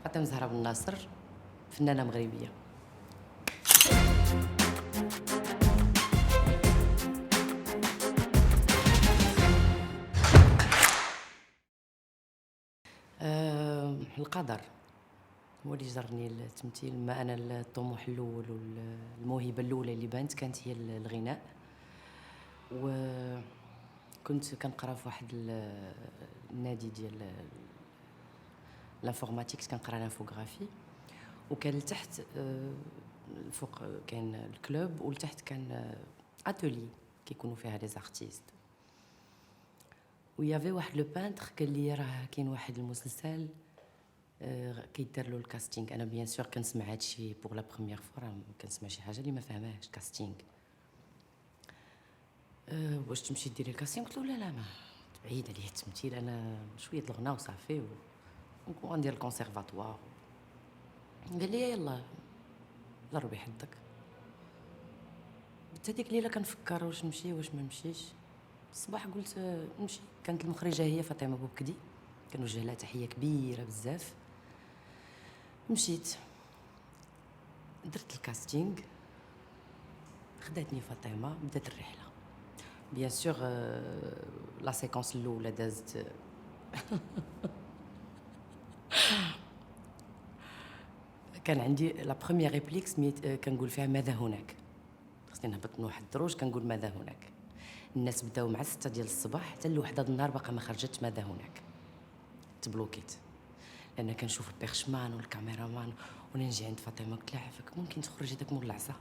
فاطمة زهرة بن ناصر، فنانة مغربية. القدر هو اللي جرني للتمثيل. ما أنا الطموح الأول والموهبة الأولى اللي بانت كانت هي الغناء. وكنت كنقرا في واحد النادي ديال لانفورماتيك، كنقرا لانفوغرافي، وكان لتحت الفوق كان الكلوب، ولتحت كان اتولي كيكونوا فيها لي زارتيست. ويافي واحد لو بانتر قال لي راه كاين واحد المسلسل كيدار له الكاستينغ. انا بيان سور كنسمع هادشي بوغ لا بروميير فوا، راه كنسمع شي حاجه اللي ما فهماهاش. كاستينغ واش تمشي ديري الكاستينغ؟ قلت له لا ما بعيد عليا التمثيل، انا شويه د الغناء وصافي، وندير الكونسيرفاتوار. قال لي يلا ربي يحفظك. هذيك الليله كنفكر واش نمشي واش ما نمشيش. الصباح قلت نمشي. كانت المخرجه هي فاطمه بوكدي، كنوجه لها تحيه كبيره بزاف. مشيت درت الكاستينغ، خداتني فاطمه، بدات الرحله. بيان سور لا سيكونس الاولى دازت كان عندي لا بروميير ريبليك سميت كنقول فيها ماذا هناك. خصني نهبط من واحد الدروج كنقول ماذا هناك. الناس بداو مع 6 ديال الصباح حتى لوحده د النهار باقا ما خرجتش ماذا هناك. تبلوكيت لان كنشوف البيرشمان والكاميرامان، وانا نجي عند فاطمه قلت لها عافاك ممكن تخرجي داك مول العصا.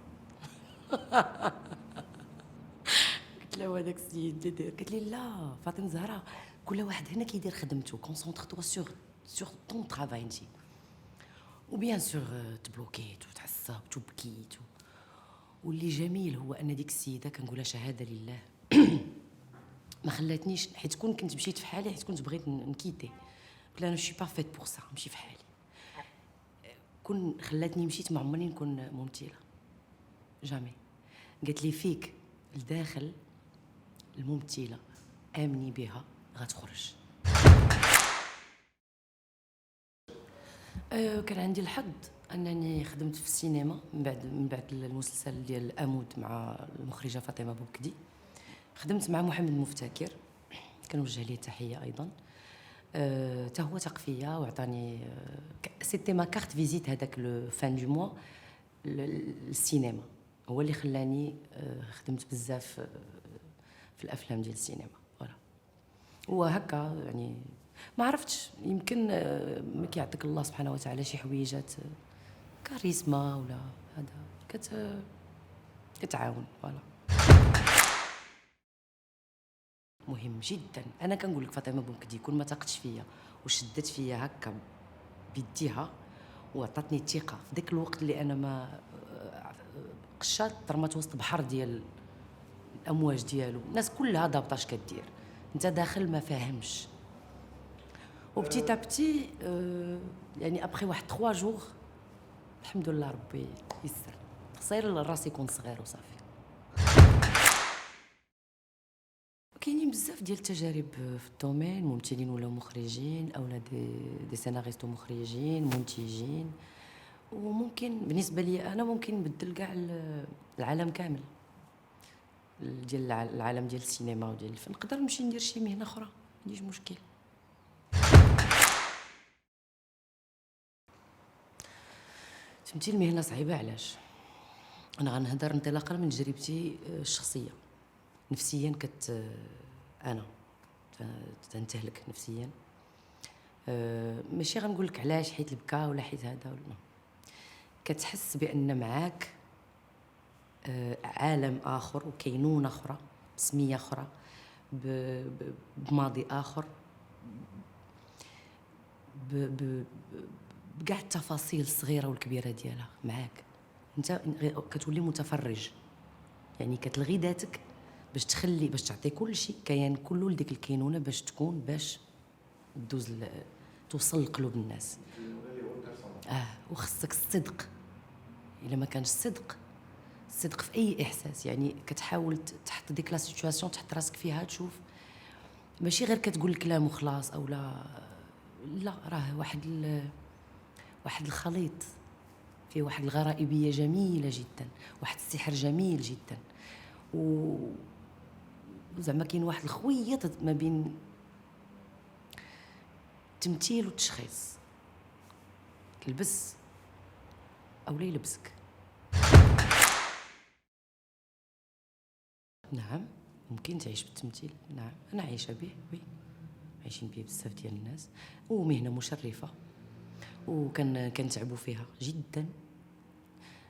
قلت لها هذاك السيد اللي داير. قالت لي لا فاطمه زهره، كل واحد هنا كيدير خدمته، كونسونطر توا سور طون طرافاي انت. وبيان سور تبلوكيت وتعصبت وبكيت واللي جميل هو ان ديك السيده كنقولها شهاده لله ما خلاتنيش، حيت كنت مشيت في حالي، حيت كنت بغيت نكيتي. قلت لها انا شي با فيت بور سا، نمشي في حالي. خلاتني مشيت، ما عمرني نكون ممثله جامي. قالت لي فيك الداخل الممثله، امني بها غتخرج. كان عندي الحظ انني خدمت في السينما من بعد المسلسل ديال الامود مع المخرجه فاطمه بوكدي. خدمت مع محمد مفتكر، كنوجه ليه تحيه ايضا. حتى هو ثق فيا وعطاني سيتي ما كارت فيزيت هذاك لو فان دو موا. السينما هو اللي خلاني خدمت بزاف في الافلام ديال السينما. فوالا وهكا يعني ما عرفتش، يمكن ما كيعطيك الله سبحانه وتعالى شي حويجات كاريزما ولا هذا كتعاون. فوالا مهم جدا. انا كنقول لك فاطمه بوكدي كون ما تاقتش فيا وشدت فيا هكا بيديها وعطاتني الثقه في ذاك الوقت اللي انا ما قشات ترمات وسط بحر ديال الامواج ديالو، الناس كلها ضابطه اش كدير، انت داخل ما فاهمش. وبتي تابتي يعني ابخي واحد 3 جوغ الحمد لله ربي يسر. خصير الراس يكون صغير وصافي. كاينين بزاف ديال التجارب في الدومين، ممثلين ولا مخرجين اولا دي سيناريست ومخرجين منتجين. وممكن بالنسبه لي انا ممكن نبدل كاع العالم كامل ديال العالم ديال السينما وديال الفن. نقدر نمشي ندير شي مهنه اخرى، ما عنديش مشكل. التمثيل مهنه صعيبه. علاش؟ انا غنهضر انطلاقا من تجربتي الشخصيه. نفسيا انا تنتهلك نفسيا. ماشي غنقول لك علاش، حيت البكا ولا حيت هذا ولا. كتحس بان معاك عالم اخر وكينونه اخرى بسميه اخرى بماضي اخر بكاع التفاصيل الصغيره والكبيره ديالها معاك. انت كتولي متفرج، يعني كتلغي ذاتك باش تعطي كل شيء كيان كله لديك الكينونه باش دوز توصل لقلوب الناس. وخصك الصدق. الا ما كانش الصدق في اي احساس، يعني كتحاول تحط ديك لا سيتوياسيون تحط راسك فيها، تشوف ماشي غير كتقول الكلام وخلاص او لا راه واحد واحد الخليط فيه واحد الغرائبيه جميله جدا، واحد السحر جميل جدا، وزعما كاين واحد الخويط ما بين التمثيل والتشخيص. تلبس او لا يلبسك. نعم ممكن تعيش بالتمثيل، نعم انا عايشه به، وي عايشين به بزاف ديال الناس، ومهنه مشرفه كنتعبوا فيها جدا.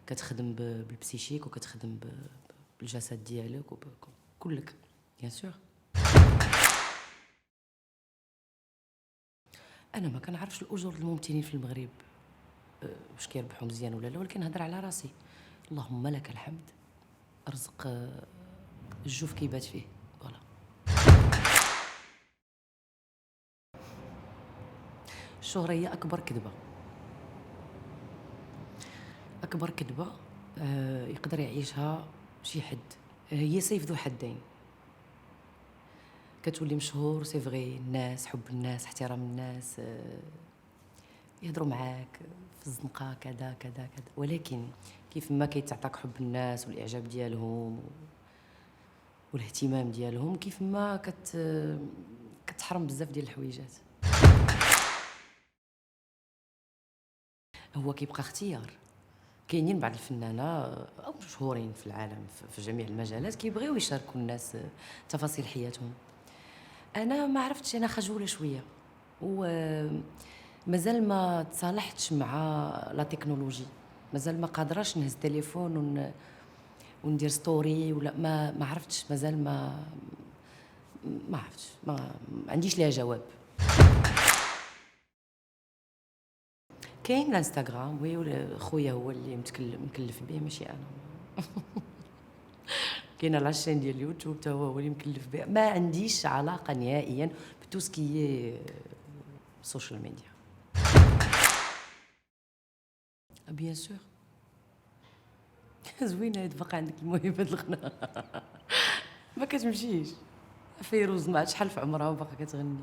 كتخدم بالبسيشيك وكتخدم بالجسد ديالك وكلك بيان سور. انا ما كنعرفش الاجور الممثلين في المغرب واش كيربحوا مزيان ولا لا، ولكن نهضر على راسي. اللهم لك الحمد، رزق الجوف كيبات فيه. فوالا. الشهرة هي أكبر كذبة، أكبر كذبة يقدر يعيشها شي حد. هي سيف ذو حدين. كتولي مشهور سي فغي، الناس حب الناس احترام الناس يهضروا معاك في الزنقة كذا كذا كذا، ولكن كيف ما كيتعطاك حب الناس والإعجاب ديالهم والاهتمام ديالهم، كيف ما كتحرم بزاف ديال الحويجات. هو كيبقى اختيار. كاينين بعض الفنانه او مشهورين في العالم في جميع المجالات كيبغيو يشاركوا الناس تفاصيل حياتهم. انا ما عرفتش، انا خجوله شويه، ومازال ما تصالحتش مع لا تكنولوجي. مازال ما قادراش نهز تليفون وندير ستوري ولا ما عرفتش. مازال ما عرفتش، ما عنديش ليها جواب. كاين الانستغرام، وي خويا هو اللي مكلف به ماشي انا. كاينه لاشين ديال اليوتيوب حتى هو اللي مكلف به. ما عنديش علاقه نهائيا بتوسكي سوشيال ميديا. بيان سور. زوينه تبقى عندك الموهبه الغناء. ما كتمشيش. فيروز ما شحال في عمرها وباقا كتغني.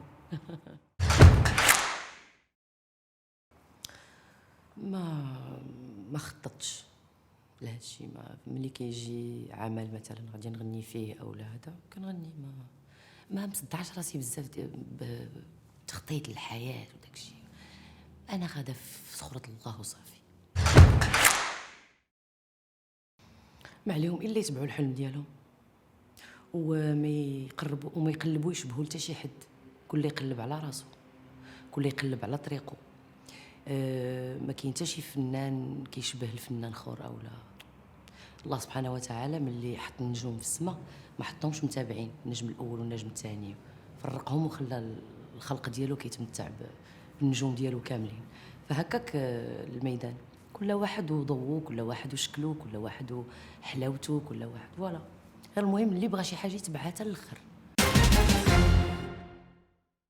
ما خططتش لهادشي. ما ملي كيجي عمل مثلا غادي نغني فيه او لا هذا كنغني. ما مصدعش راسي بزاف بتخطيط الحياه وداكشي. انا غادا في سخره الله وصافي. ما عليهم الا يتبعوا الحلم ديالهم وما يقلبوا يشبهوا لتا شي حد. كل يقلب على راسو، كل يقلب على طريقه. ما كاين حتى شي فنان كيشبه الفنان اخر او لا. الله سبحانه وتعالى ملي حط النجوم في السماء ما حطهمش متابعين، النجم الاول والنجم الثاني، فرقهم وخلى الخلق ديالو كيتمتع بالنجوم ديالو كاملين. فهكاك الميدان، كل واحد وضوءه، كل واحد وشكله، كل واحد وحلاوته، كل واحد فوالا. غير المهم اللي بغى شي حاجه يتبعها حتى الاخر.